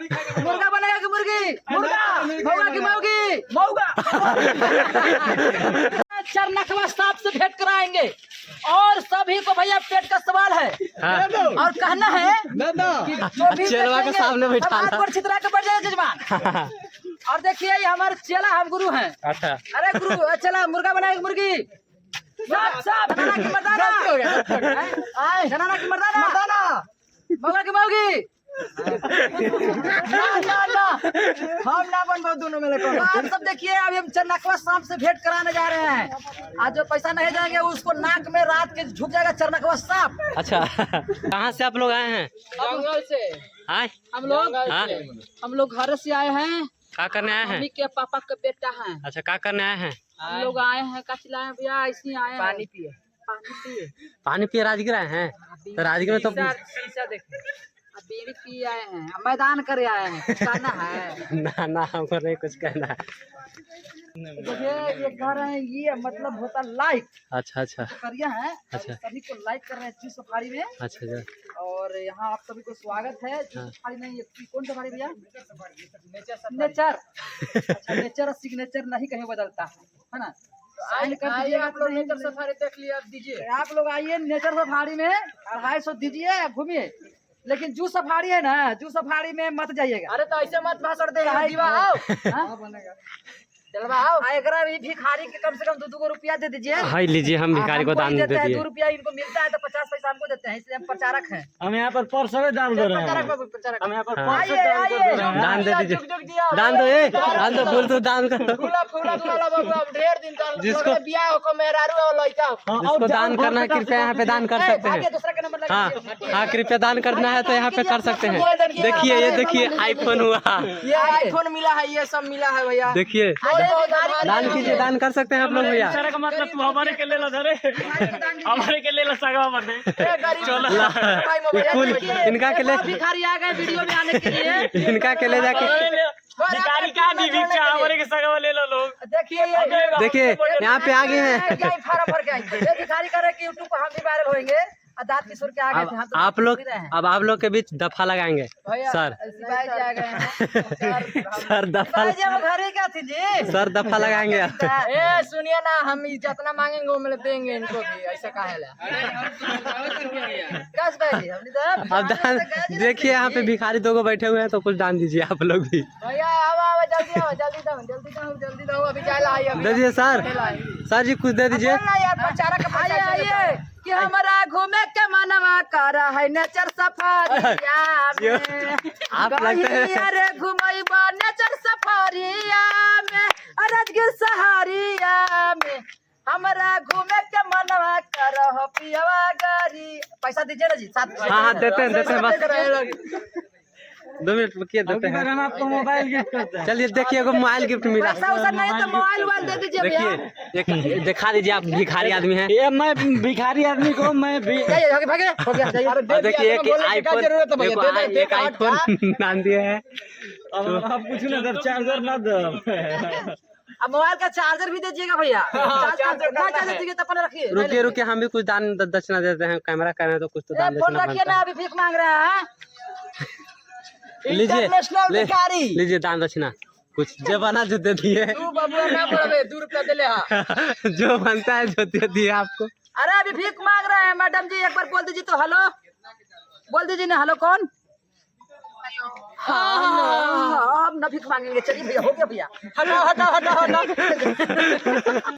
मुर्गा बनेगा कि मुर्गी? मुर्गा। मौगा की मौगी? मौगा। चरनकवा सांप से भेंट कराएंगे और सभी को भैया पेट का सवाल है और कहना है कि जो भी चेलवा के सामने बैठा हाथ पर छितरा के बैठ जाए जजमान। और देखिए ये हमारे चेला हम गुरु हैं। अच्छा अरे गुरु चला मुर्गा बनाएगा मुर्गी? जनाना की मर्दाना? जनाना की मर्दाना? मौगा की मौगी? ना हम ना बनबो दोनों में। तो आप सब देखिए अभी हम चरनकवा सांप से भेंट कराने जा रहे हैं। आज जो पैसा नहीं जाएंगे उसको नाक में रात के झुक जाएगा चरनकवा सांप। अच्छा कहाँ से आप लोग आए हैं? जंगल से आए हम लोग घर से आए हैं। क्या करने आए हैं? मम्मी के पापा का बेटा है। अच्छा क्या करने आए हैं? हम लोग आए हैं का चिल्लाए भैया ऐसे आए हैं पानी पिए। पानी पिए राजगीर आए हैं? तो राजगीर में तो शीशा देखे बीड़ी पी आए हैं मैदान करे आए हैं। कुछ कहना है? ना हमको नहीं कुछ कहना है। देखिए ये कह रहे हैं ये मतलब होता लाइक। अच्छा अच्छा करिया है। अच्छा। सभी को लाइक कर रहे हैं चीज सफारी में। अच्छा अच्छा और यहाँ आप सभी को स्वागत है। सफारी में ये कौन सफारी भैया? नेचर। अच्छा नेचर और सिग्नेचर नहीं कहीं बदलता है ना? आइए आप लोग नेचर सफारी देख लिया दीजिए। आप लोग आइए नेचर सफारी में 250 दीजिए घूमिए। लेकिन जू सफारी है ना जू सफारी में मत जाइएगा। अरे तो ऐसे मत भाषण दे एकरा भी भिखारी के कम से कम 2 रुपया दे दीजिए। हाय लीजिए हम भिखारी को दान दे दिए। 2 रुपया इनको मिलता है तो 50 पैसा हमको देते हैं इसलिए हम प्रचारक हैं। हम यहाँ पर परसों दान दे रहे हैं। हम यहाँ पर परसों दान दे दीजिए। दान दो बोल तो दान करो। ढेर दिन जिसको दान करना है कृपया यहाँ पे दान कर सकते हैं। हाँ कृपया दान करना है तो यहाँ पे कर सकते हैं। देखिए ये देखिए आईफोन हुआ। ये आईफोन मिला है ये सब मिला है भैया। देखिए दान कीजिए दान कर सकते हैं आप लोग भैया। का मतलब तू हमारे के ले ला धरे हमारे के ले ला सगवा बने कुल इनका के ले भिखारी आ गए वीडियो में आने के लिए। इनका के ले जाके भिखारी का नहीं भिक्षा हमारे के सगवा ले लो लोग। देखिए यहाँ पे आगे हैं। फार्म भर के आएंगे भिखारी करे कि यूट्यूब पर हम भी वायरल होंगे। दांत किशोर के आगे थे। आप लोग अब आप लोग के बीच दफा लगाएंगे सर। सर दफा घरे क्या थी जी? सर दफा लगाएंगे। सुनिए ना हम जितना मांगेंगे वो मिल देंगे इनको भी ऐसा काहे ला। अब दान देखिए यहाँ पे भिखारी 2 बैठे हुए हैं तो कुछ दान दीजिए आप लोग भी। भैया आओ जल्दी दो अभी दे दीजिए सर जी कुछ दे दीजिए। आइए कि हमारा घूमे के मनवा कर है नेचर सफारिया में। आप लगते हैं अरे घुमैबा नेचर सफारिया में राजगीर सहारिया में हमारा घूमे के मनवा कर हो पियवा गाड़ी। पैसा दीजिए ना जी। हाँ देते हैं बस 2 मिनट रुकिए देते हैं। हम आपको मोबाइल गिफ्ट करते हैं। चलिए देखिए एगो मोबाइल गिफ्ट मिला। पैसा उसा नहीं तो मोबाइल दे दीजिए भैया। देखिए दिखा दीजिए आप भिखारी आदमी हैं। ये मैं भिखारी आदमी को मैं भी हो गया देखिए एक आईफोन दान दिए हैं। आप कुछ ना दब चार्जर ना दब। अब मोबाइल का चार्जर भी दीजिएगा भैया। चार्जर दीजिए तो अपने रखिए। रुकिए हम भी कुछ दान दक्षिणा देते हैं। कैमरा कर रहे हैं तो कुछ तो दान फोन दक्षिणा रखिए ना अभी भीख मांग रहे हैं। लीजिए दान दक्षिणा कुछ जो बना जो दे दिए। 2 रुपया दे ले। जो बनता है जो दे दिए आपको। अरे अभी भीख मांग रहे हैं मैडम जी एक बार बोल दीजिए तो। हेलो बोल दीजिए ना। हेलो कौन? हाँ अब ना भीख मांगेंगे। चलिए भैया हो गया भैया। हटाओ